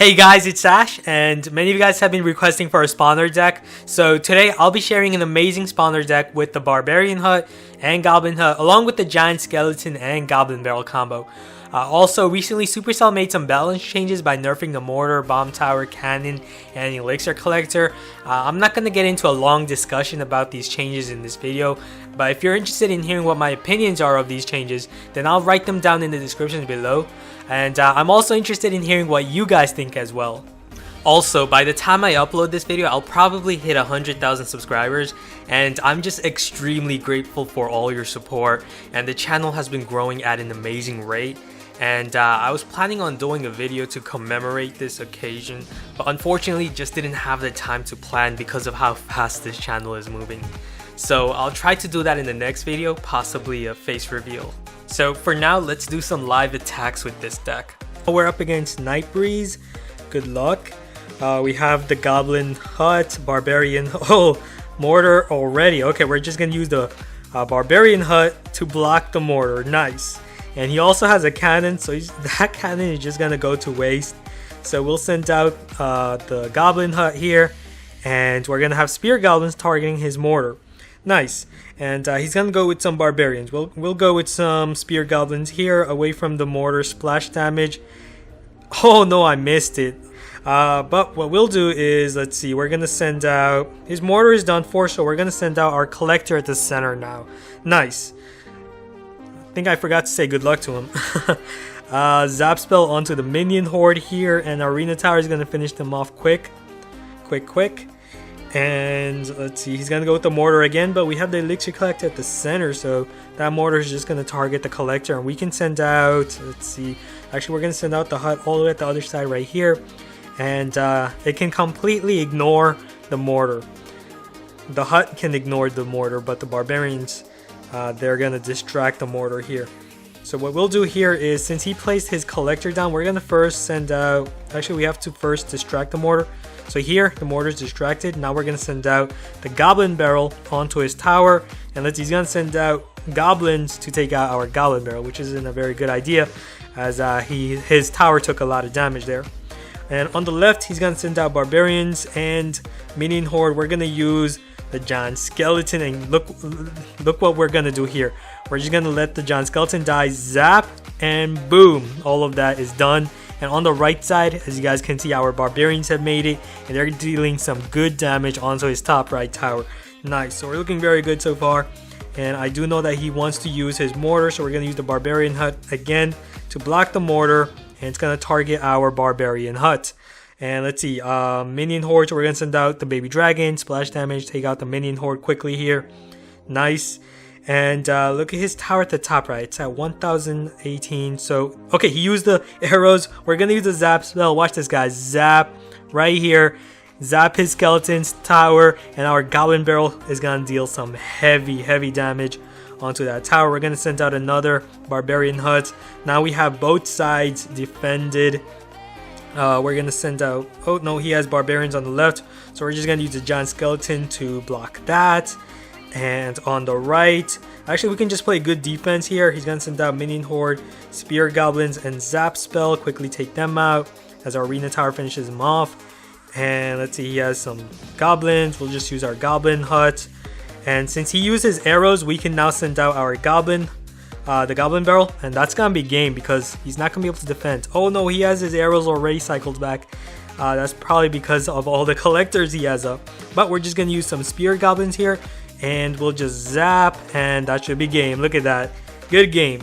Hey guys, it's Ash, and many of you guys have been requesting for a spawner deck. So today I'll be sharing an amazing spawner deck with the Barbarian Hut and Goblin Hut, along with the Giant Skeleton and Goblin Barrel combo. Also, recently Supercell made some balance changes by nerfing the Mortar, Bomb Tower, Cannon, and Elixir Collector. I'm not going to get into a long discussion about these changes in this video, but if you're interested in hearing what my opinions are of these changes, then I'll write them down in the description below. And I'm also interested in hearing what you guys think as well. Also, by the time I upload this video, I'll probably hit 100,000 subscribers, and I'm just extremely grateful for all your support, and the channel has been growing at an amazing rate. And I was planning on doing a video to commemorate this occasion, but unfortunately just didn't have the time to plan because of how fast this channel is moving. So I'll try to do that in the next video, possibly a face reveal. So for now, let's do some live attacks with this deck. We're up against Nightbreeze. Good luck. We have the Goblin Hut, Barbarian, Mortar already. Okay, we're just gonna use the Barbarian Hut to block the Mortar. Nice. And he also has a cannon, so that cannon is just gonna go to waste. So we'll send out the Goblin Hut here, and we're gonna have Spear Goblins targeting his Mortar. Nice. And he's gonna go with some Barbarians. We'll go with some Spear Goblins here, away from the Mortar splash damage. Oh no, I missed it. But what we'll do is, let's see, we're gonna send out, his Mortar is done for, so we're gonna send out our Collector at the center now. Nice. I think I forgot to say good luck to him. Zap spell onto the minion horde here, and Arena Tower is gonna finish them off quick. And let's see, he's gonna go with the Mortar again, but we have the Elixir Collector at the center, so that Mortar is just gonna target the Collector, and we can send out, let's see, actually we're gonna send out the Hut all the way at the other side right here, and it can completely ignore the Mortar. The Hut can ignore the Mortar, but the Barbarians, they're gonna distract the Mortar here. So what we'll do here is, since he placed his Collector down, we're gonna first send out, actually we have to first distract the Mortar. So here the Mortar is distracted. Now we're gonna send out the Goblin Barrel onto his tower, and he's gonna send out Goblins to take out our Goblin Barrel, which isn't a very good idea, as his tower took a lot of damage there. And on the left, he's gonna send out Barbarians and Minion Horde. We're gonna use the Giant Skeleton, and look what we're gonna do here. We're just gonna let the Giant Skeleton die, zap, and boom, all of that is done. And on the right side, as you guys can see, our Barbarians have made it, and they're dealing some good damage onto his top right tower. Nice. So we're looking very good so far, and I do know that he wants to use his Mortar, so we're gonna use the Barbarian Hut again to block the Mortar, and it's gonna target our Barbarian Hut. And let's see, Minion Horde, so we're gonna send out the Baby Dragon, splash damage, take out the Minion Horde quickly here. Nice. And look at his tower at the top right, it's at 1018. So okay, he used the arrows. We're gonna use the zap spell. Watch this, guys. Zap right here, zap his skeleton's tower, and our Goblin Barrel is gonna deal some heavy damage onto that tower. We're gonna send out another Barbarian Hut. Now we have both sides defended. We're gonna send out, oh no, he has Barbarians on the left, so we're just gonna use the Giant Skeleton to block that. And on the right, actually we can just play good defense here. He's gonna send out Minion Horde, Spear Goblins, and Zap Spell, quickly take them out as our Arena Tower finishes him off. And let's see, he has some Goblins. We'll just use our Goblin Hut, and since he uses arrows, we can now send out our Goblin, the Goblin Barrel, and that's gonna be game because he's not gonna be able to defend. Oh no, he has his arrows already cycled back. That's probably because of all the Collectors he has up, but we're just gonna use some Spear Goblins here, and we'll just zap, and that should be game. Look at that. Good game.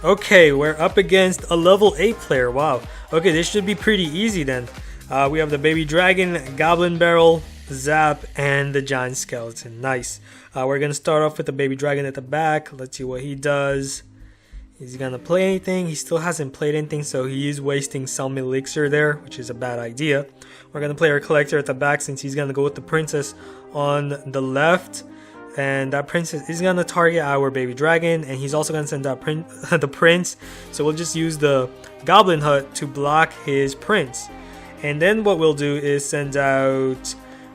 Okay, we're up against a level 8 player. Wow. Okay, this should be pretty easy then. We have the Baby Dragon, Goblin Barrel, Zap, and the Giant Skeleton. Nice. We're going to start off with the Baby Dragon at the back. Let's see what he does. Is he going to play anything? He still hasn't played anything, so he is wasting some elixir there, which is a bad idea. We're going to play our Collector at the back since he's going to go with the Princess on the left. And that Princess is going to target our Baby Dragon, and he's also going to send out the Prince. So we'll just use the Goblin Hut to block his Prince. And then what we'll do is send out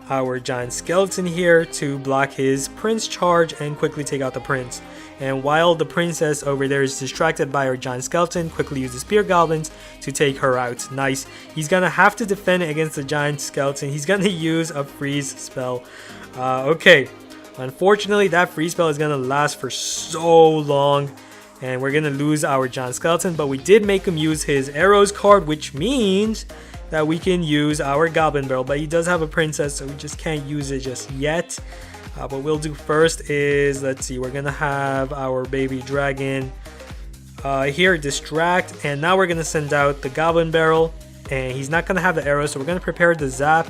our giant skeleton here to block his prince charge and quickly take out the prince. And while the princess over there is distracted by our giant skeleton, quickly use the spear goblins to take her out. Nice. He's gonna have to defend against the giant skeleton. He's gonna use a freeze spell. Okay. Unfortunately, that freeze spell is gonna last for so long, and we're gonna lose our giant skeleton. But we did make him use his arrows card, which means that we can use our goblin barrel. But he does have a princess, so we just can't use it just yet. What we'll do first is, let's see, we're gonna have our baby dragon here distract, and now we're gonna send out the goblin barrel, and he's not gonna have the arrow, so we're gonna prepare the zap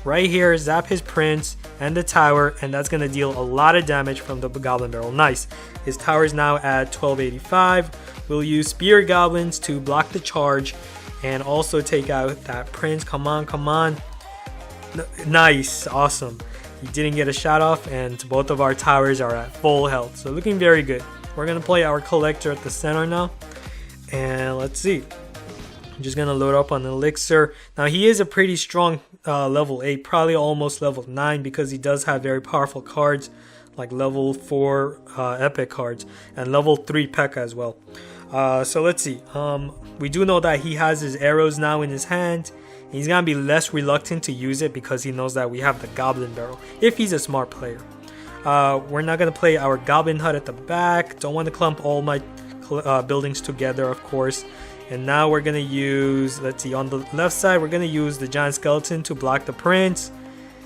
right here, zap his prince and the tower, and that's gonna deal a lot of damage from the goblin barrel. Nice. His tower is now at 1285. We'll use spear goblins to block the charge and also take out that prince. Come on, come on. Nice, awesome. He didn't get a shot off, and both of our towers are at full health, so looking very good. We're gonna play our collector at the center now, and let's see. I'm just gonna load up on Elixir. Now he is a pretty strong level 8, probably almost level 9, because he does have very powerful cards like level 4 epic cards and level 3 P.E.K.K.A. as well. So let's see. We do know that he has his arrows now in his hand. He's gonna be less reluctant to use it because he knows that we have the goblin barrel, if he's a smart player. We're not gonna play our goblin hut at the back. Don't want to clump all my buildings together, of course. And now we're gonna use, let's see, on the left side we're gonna use the giant skeleton to block the prince.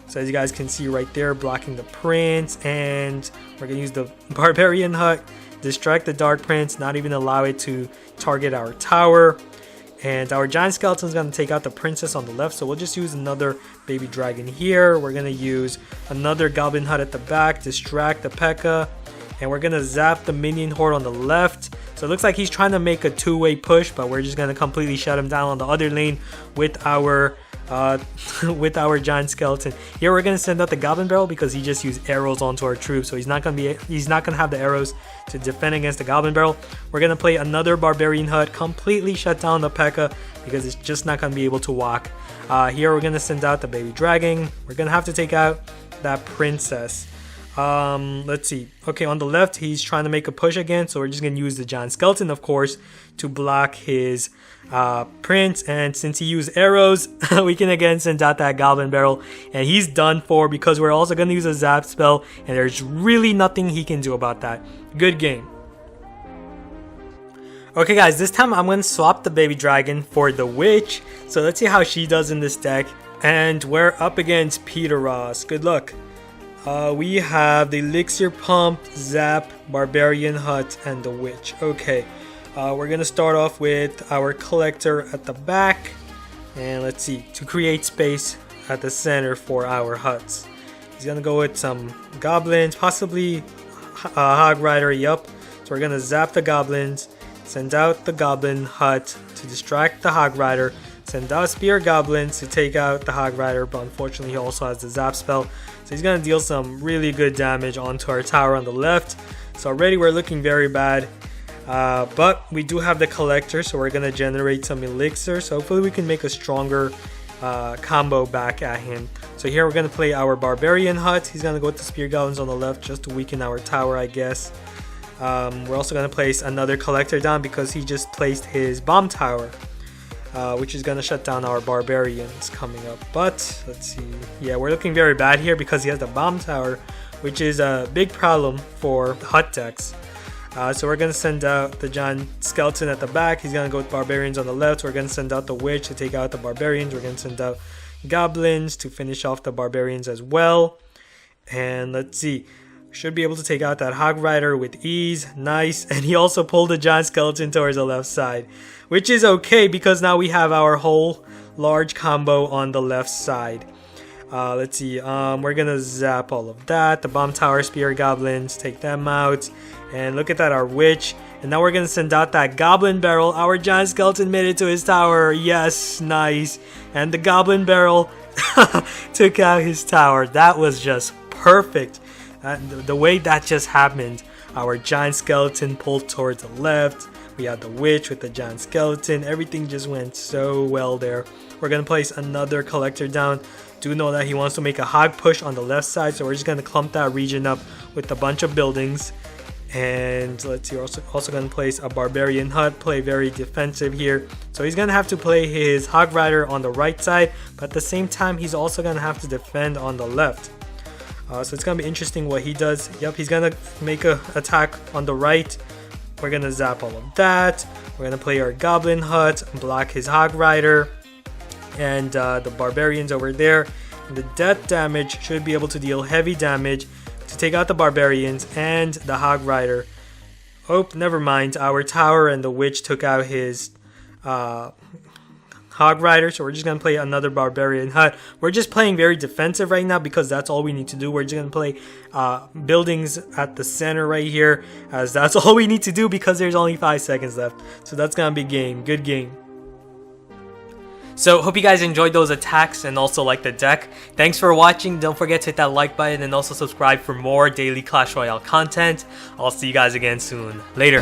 So as you guys can see right there, blocking the prince. And we're gonna use the barbarian hut, distract the dark prince, not even allow it to target our tower. And our giant skeleton is going to take out the princess on the left, so we'll just use another baby dragon here. We're going to use another goblin hut at the back, distract the P.E.K.K.A. And we're going to zap the minion horde on the left. So it looks like he's trying to make a two-way push, but we're just going to completely shut him down on the other lane with our giant skeleton. Here we're gonna send out the goblin barrel because he just used arrows onto our troops, so he's not gonna have the arrows to defend against the goblin barrel. We're gonna play another barbarian hut, completely shut down the P.E.K.K.A. because it's just not gonna be able to walk. Here we're gonna send out the baby dragon. We're gonna have to take out that princess. Let's see. Okay, on the left he's trying to make a push again, so we're just gonna use the giant skeleton, of course, to block his prince. And since he used arrows, we can again send out that goblin barrel, and he's done for because we're also gonna use a zap spell, and there's really nothing he can do about that. Good game. Okay guys, this time I'm gonna swap the baby dragon for the witch, so let's see how she does in this deck. And we're up against Peter Ross. Good luck. We have the Elixir Pump, Zap, Barbarian Hut, and the Witch. Okay, we're gonna start off with our Collector at the back, and let's see, to create space at the center for our huts. He's gonna go with some goblins, possibly Hog Rider, yup. So we're gonna zap the goblins, send out the Goblin Hut to distract the Hog Rider, send out Spear Goblins to take out the Hog Rider, but unfortunately he also has the Zap spell. So he's going to deal some really good damage onto our tower on the left. So already we're looking very bad. But we do have the Collector, so we're going to generate some Elixir. So hopefully we can make a stronger combo back at him. So here we're going to play our Barbarian Hut. He's going to go with the Spear Goblins on the left just to weaken our tower, I guess. We're also going to place another Collector down because he just placed his Bomb Tower. Which is gonna shut down our barbarians coming up. But let's see, yeah, we're looking very bad here because he has the bomb tower, which is a big problem for hut decks. So we're gonna send out the giant skeleton at the back. He's gonna go with barbarians on the left. We're gonna send out the witch to take out the barbarians. We're gonna send out goblins to finish off the barbarians as well. And let's see, should be able to take out that Hog Rider with ease. Nice. And he also pulled the giant skeleton towards the left side, which is okay because now we have our whole large combo on the left side. Let's see, we're gonna zap all of that. The bomb tower, spear goblins, take them out. And look at that, our witch. And now we're gonna send out that goblin barrel. Our giant skeleton made it to his tower. Yes, nice. And the goblin barrel took out his tower. That was just perfect. The way that just happened, our giant skeleton pulled towards the left. We had the witch with the giant skeleton. Everything just went so well there. We're going to place another collector down. Do know that he wants to make a hog push on the left side, so we're just going to clump that region up with a bunch of buildings. And let's see, we're also going to place a Barbarian Hut, play very defensive here. So he's going to have to play his Hog Rider on the right side, but at the same time, he's also going to have to defend on the left. So it's going to be interesting what he does. Yep, he's going to make an attack on the right. We're going to zap all of that. We're going to play our Goblin Hut, block his Hog Rider, and the Barbarians over there. And the death damage should be able to deal heavy damage to take out the Barbarians and the Hog Rider. Oh, never mind. Our tower and the witch took out his Hog Rider, so we're just gonna play another Barbarian Hut. We're just playing very defensive right now because that's all we need to do. We're just gonna play buildings at the center right here, as that's all we need to do because there's only 5 seconds left. So that's gonna be game. Good game. So hope you guys enjoyed those attacks and also like the deck. Thanks for watching. Don't forget to hit that like button and also subscribe for more daily Clash Royale content. I'll see you guys again soon. Later.